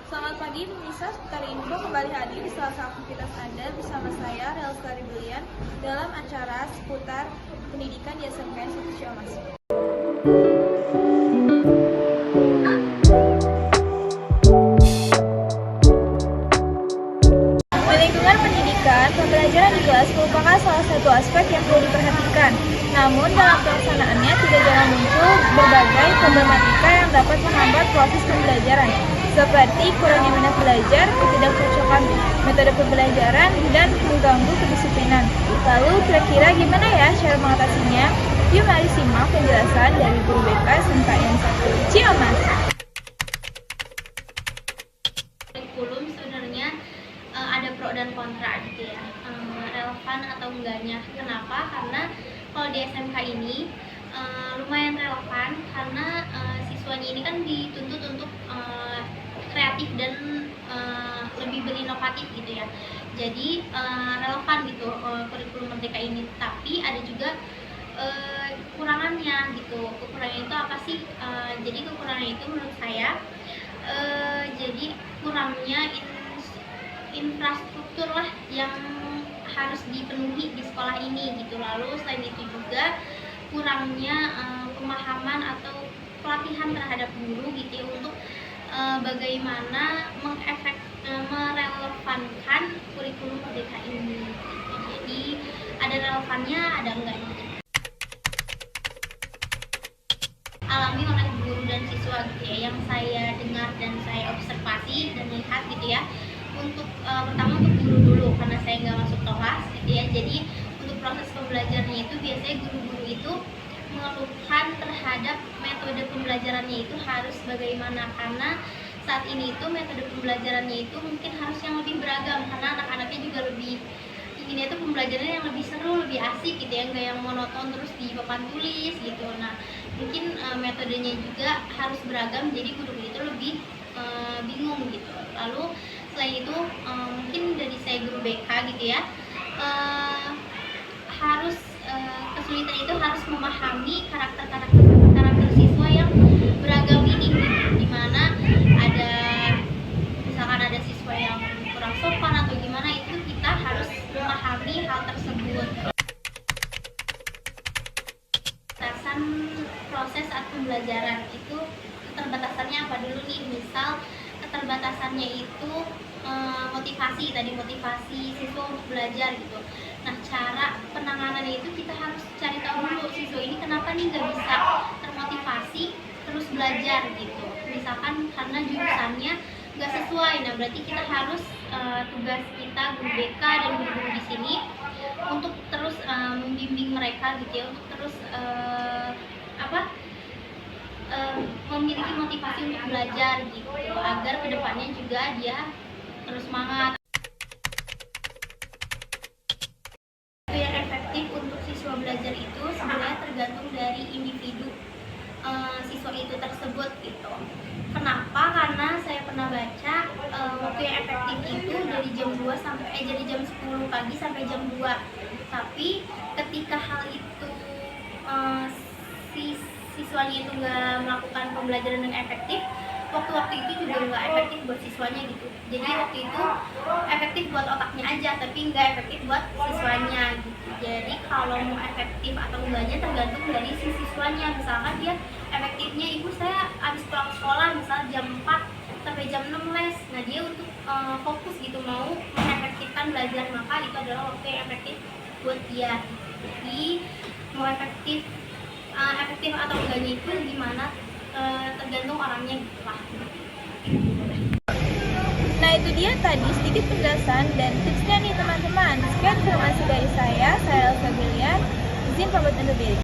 Selamat pagi pemirsa, seputar info kembali hadir di salah satu aktivitas Anda bersama saya, Relstari Brilian, dalam acara seputar pendidikan di SMKN 1 Ciamas. Di lingkungan pendidikan, pembelajaran di kelas merupakan salah satu aspek yang perlu diperhatikan. Namun, dalam pelaksanaannya tidak jarang muncul berbagai problematika yang dapat menghambat proses pembelajaran, seperti kurangnya minat belajar, ketidakcocokan metode pembelajaran, dan mengganggu kedisiplinan. Lalu, kira-kira gimana ya cara mengatasinya? Yuk mari simak penjelasan dari Guru BK SMKN 1 Ciamas. Kurikulum sebenarnya ada pro dan kontra gitu ya, relevan atau enggaknya. Kenapa? Karena kalau di SMK ini lumayan relevan karena siswanya ini kan dituntut untuk kreatif dan lebih berinovatif gitu ya. Jadi relevan gitu kurikulum Merdeka ini. Tapi ada juga kekurangannya gitu. Kekurangannya itu apa sih? Jadi kekurangannya itu menurut saya jadi kurangnya infrastruktur lah yang harus dipenuhi di sekolah ini gitu. Lalu selain itu juga kurangnya pemahaman atau pelatihan terhadap guru gitu ya, untuk bagaimana merelevankan kurikulum Merdeka ini gitu. Jadi ada relevannya, ada enggaknya. Alami oleh guru dan siswa gitu ya, yang saya dengar dan saya observasi dan lihat gitu ya. Untuk pertama untuk guru dulu, karena saya nggak masuk kelas gitu ya. Jadi untuk proses pembelajarannya itu biasanya guru-guru itu mengeluhkan terhadap metode pembelajarannya itu harus bagaimana, karena saat ini itu metode pembelajarannya itu mungkin harus yang lebih beragam, karena anak-anaknya juga lebih inginnya itu pembelajarannya yang lebih seru, lebih asik gitu ya, nggak yang monoton terus di papan tulis gitu. Nah mungkin metodenya juga harus beragam, jadi guru itu lebih bingung gitu. Lalu selain itu mungkin dari saya guru BK gitu ya, harus kesulitan itu harus memahami karakter siswa yang beragam ini gitu. Dimana ada misalkan ada siswa yang kurang sopan atau gimana, itu kita harus memahami hal tersebut. Batasan proses saat pembelajaran itu keterbatasannya apa dulu nih? Misal keterbatasannya itu motivasi siswa untuk belajar gitu. Nah cara penanganannya itu kita harus cari tahu dulu siswa ini kenapa nih nggak bisa termotivasi terus belajar gitu. Misalkan karena jurusannya nggak sesuai, nah berarti kita harus tugas kita guru BK dan guru di sini untuk terus membimbing mereka gitu ya, untuk terus memiliki motivasi untuk belajar gitu, agar kedepannya juga dia terus semangat. Yang efektif untuk siswa belajar itu sebenarnya tergantung dari individu siswa itu tersebut gitu. Kenapa? Karena saya pernah baca waktu yang efektif itu dari jam 10 pagi sampai jam 2. Tapi ketika hal itu siswanya itu nggak melakukan pembelajaran dengan efektif, waktu-waktu itu juga nggak efektif buat siswanya gitu. Jadi waktu itu efektif buat otaknya aja, tapi nggak efektif buat siswanya gitu. Jadi kalau mau efektif atau enggaknya tergantung dari si siswanya. Misalkan dia efektifnya, ibu saya habis pulang sekolah misal jam 4 sampai jam 6 les, nah dia untuk fokus gitu mau mengefektifkan belajar, maka itu adalah waktu yang efektif buat dia. Jadi mau efektif atau enggaknya itu gimana, tergantung orangnya gitu lah. Nah itu dia tadi sedikit penjelasan dan tipsnya nih teman-teman. Sekian informasi dari saya Elsa Brilian. Izin pamit undur diri.